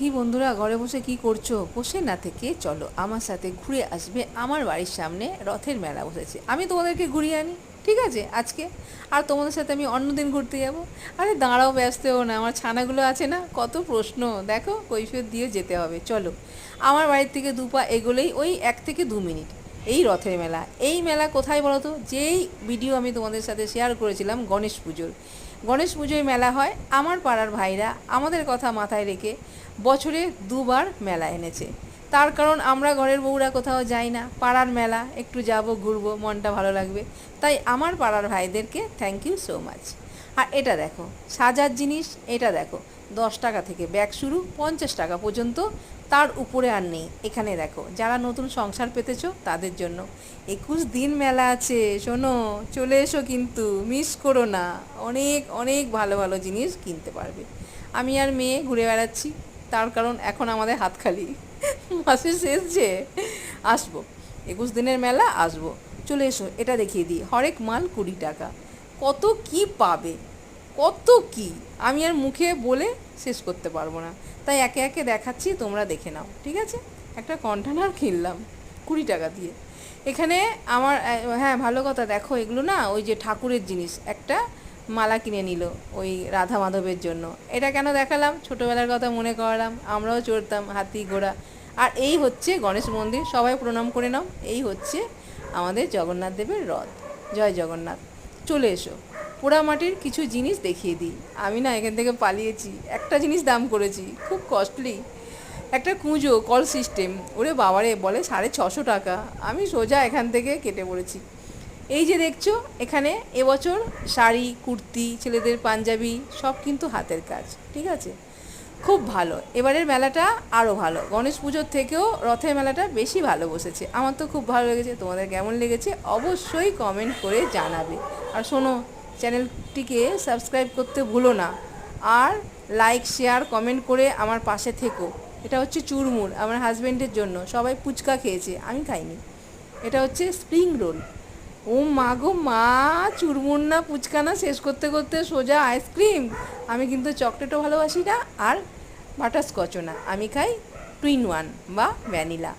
কি বন্ধুরা, ঘরে বসে কি করছো? বসে না থেকে চলো আমার সাথে ঘুরে আসবে। আমার বাড়ির সামনে রথের মেলা বসেছে, আমি তোমাদেরকে ঘুরিয়ে আনি। ঠিক আছে আজকে? আর তোমাদের সাথে আমি অন্যদিন ঘুরতে যাব। আরে দাঁড়াও, ব্যস্ত হও না, আমার ছানাগুলো আছে না, কত প্রশ্ন দেখো, কৈফিয়ত দিয়ে যেতে হবে। চলো, আমার বাড়ির থেকে দুপা এগোলেই ওই 1 থেকে 2 মিনিট এই রথের মেলা। এই মেলা কোথায় বলো তো? যেই ভিডিও আমি তোমাদের সাথে শেয়ার করেছিলাম গণেশ পুজোয় মেলা হয়। আমার পাড়ার ভাইরা আমাদের কথা মাথায় রেখে বছরে 2বার মেলা এনেছে। তার কারণ আমরা ঘরের বউরা কোথাও যাই না, পাড়ার মেলা একটু যাব, ঘুরবো, মনটা ভালো লাগবে। তাই আমার পাড়ার ভাইদেরকে থ্যাংক ইউ সো মাচ। আর এটা দেখো সাজার জিনিস, এটা দেখো 10 টাকা থেকে ব্যাগ শুরু, 50 টাকা পর্যন্ত, তার উপরে আর নেই। এখানে দেখো যারা নতুন সংসার পেতেছো তাদের জন্য 21 দিন মেলা আছে। শোনো, চলে এসো কিন্তু মিস করো না। অনেক অনেক ভালো ভালো জিনিস কিনতে পারবে। আমি আর মেয়ে ঘুরে বেড়াচ্ছি, তার কারণ এখন আমাদের হাত খালি। মাসের শেষ যে, আসবো 21 দিনের মেলা, আসবো। চলে এসো, এটা দেখিয়ে দিই, হরেক মাল 20 টাকা। কত কি পাবে, কত কি আমি আর মুখে বলে শেষ করতে পারবো না। তাই একে একে দেখাচ্ছি, তোমরা দেখে নাও। ঠিক আছে? একটা কন্টেনার কিনলাম 20 টাকা দিয়ে এখানে। আমার হ্যাঁ, ভালো কথা, দেখো এগুলো না ওই যে ঠাকুরের জিনিস। একটা মালা কিনে নিল ওই রাধা মাধবের জন্য। এটা কেন দেখালাম? ছোটোবেলার কথা মনে করালাম, আমরাও চড়তাম হাতি ঘোড়া। আর এই হচ্ছে গণেশ মন্দির, সবাই প্রণাম করে নাও। এই হচ্ছে আমাদের জগন্নাথ দেবের রথ। জয় জগন্নাথ। চলে এসো, পোড়ামাটির কিছু জিনিস দেখিয়ে দিই। আমি না এখান থেকে পালিয়েছি, একটা জিনিস দাম করেছি, খুব কস্টলি। একটা কুঁজো কল সিস্টেম, ওরে বাবারে, বলে 650 টাকা। আমি সোজা এখান থেকে কেটে পড়েছি। এই যে দেখছো এখানে, এবছর শাড়ি, কুর্তি, ছেলেদের পাঞ্জাবি সব কিন্তু হাতের কাজ। ঠিক আছে? খুব ভালো। এবারের মেলাটা আরও ভালো, গণেশ পুজোর থেকেও রথের মেলাটা বেশি ভালো বসেছে। আমার তো খুব ভালো লেগেছে। তোমাদের কেমন লেগেছে অবশ্যই কমেন্ট করে জানাবে। আর শোনো, চ্যানেলটিকে সাবস্ক্রাইব করতে ভুলো না। আর লাইক, শেয়ার, কমেন্ট করে আমার পাশে থেকো। এটা হচ্ছে চুরমুর, আমার হাজব্যান্ডের জন্য। সবাই ফুচকা খেয়েছে, আমি খাইনি। এটা হচ্ছে স্প্রিং রোল। ও মা গো মা, চুরমুর না ফুচকা না, শেষ করতে করতে সোজা আইসক্রিম। আমি কিন্তু চকলেটও ভালোবাসি না, আর বাটারস্কচও না। আমি খাই টুইন ওয়ান বা ভ্যানিলা।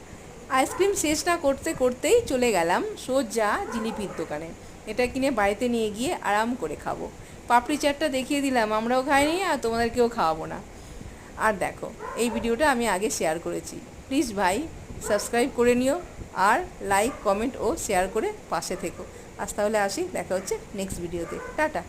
আইসক্রিম শেষ না করতে করতেই চলে গেলাম সোজা জিলিপির দোকানে। এটা কিনে বাড়িতে নিয়ে গিয়ে আরাম করে খাবো। পাপড়ি চাটটা দেখিয়ে দিলাম, আমরাও খাইনি আর তোমাদেরকেও খাওয়াবো না। আর দেখো, এই ভিডিওটা আমি আগে শেয়ার করেছি। প্লিজ ভাই সাবস্ক্রাইব করে নিও, আর লাইক, কমেন্ট ও শেয়ার করে পাশে থেকো। আজ তাহলে আসি, দেখা হচ্ছে নেক্সট ভিডিওতে। টাটা।